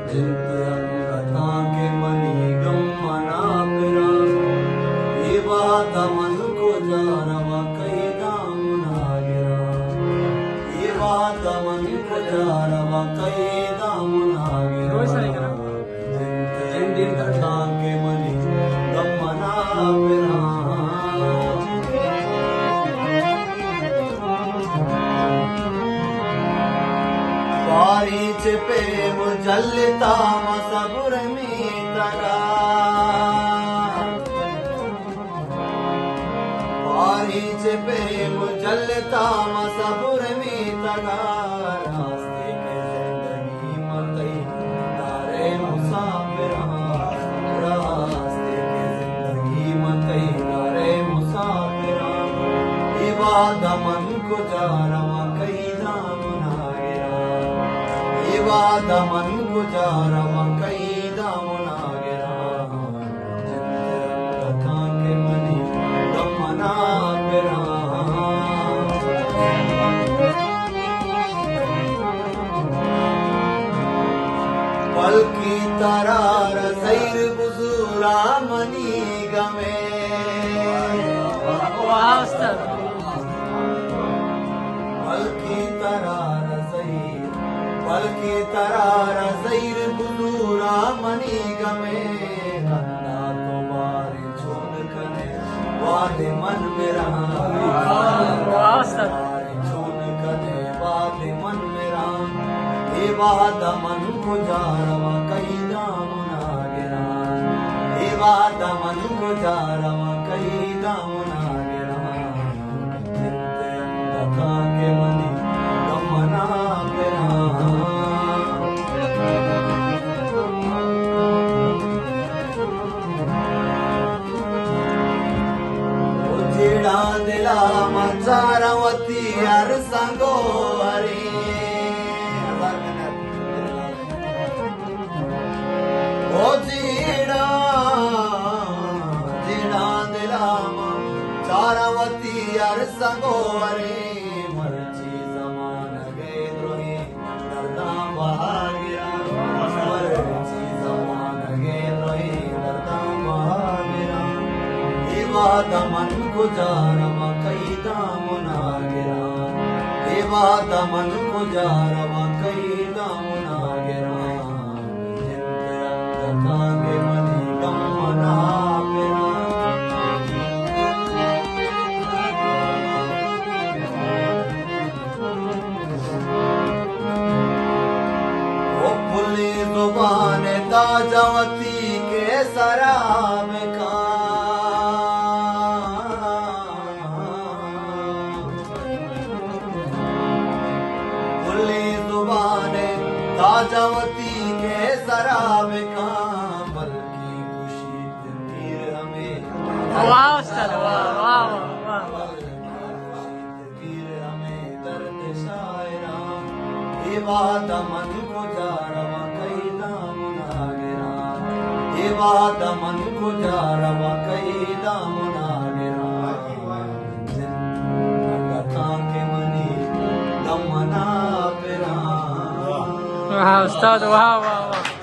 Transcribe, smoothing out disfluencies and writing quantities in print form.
कथा के मनी गमना पिरा ये बात मन को जारवा कई दाम नागिरा ये बात मन को जारवा कई दाम नागिरा जिन कथा के मनी गमना पिरा पारीच पे मुजलता मसबुर में तगा पारीच पे मुजलता मसबुर में तगा रास्ते के जिंदगी मतई तारे मुसाफिर रास्ते के जिंदगी मतई तारे मुसाफिर इबाद मन को जारवा कई दाम वाद मन गुजारवा कई दाम नागिरा कथा के मनी गमना पिरा पल की तरार सैर बुजुरा मनी गमे पल की तरार पल की तरार सैर बुजुरा मनी गमे कंदा तो बारे छोड़ कने वादे मन मेरा छोड़ कने वादे मन मेरा ये वाद मन गुजारवा कई दाम नागिरा ये वाद मन गुजारवा कई दाम नागिरा कथा के मनी गमना पिरा जिड़ा दिला मचारवती हर संगो हरे ओ जिड़ा जिड़ा दिला मचारवती हर संगो हरे मर्जी जमान गए द्रोही दर्दा बहागिरा मर्जी जमान गए द्रोही दर्दा बहागिरा वाद मन गुजारवा कई दाम नागिरा ये वाद मन गुजारवा कई दाम नागिरा कथा के मनी गमना पिरा ओ फुली जुबान ताजवती के शराब का ताजावती के शराब का बल्कि खुशी तीर हमें तीर हमें दर्द शायरा ये बात मन को जारवा कई दाम नागिरा ये बात मन को जारवा कई दाम नागिरा कथा के मनी गमना पिरा वाह उस्ताद वाह वाह वाह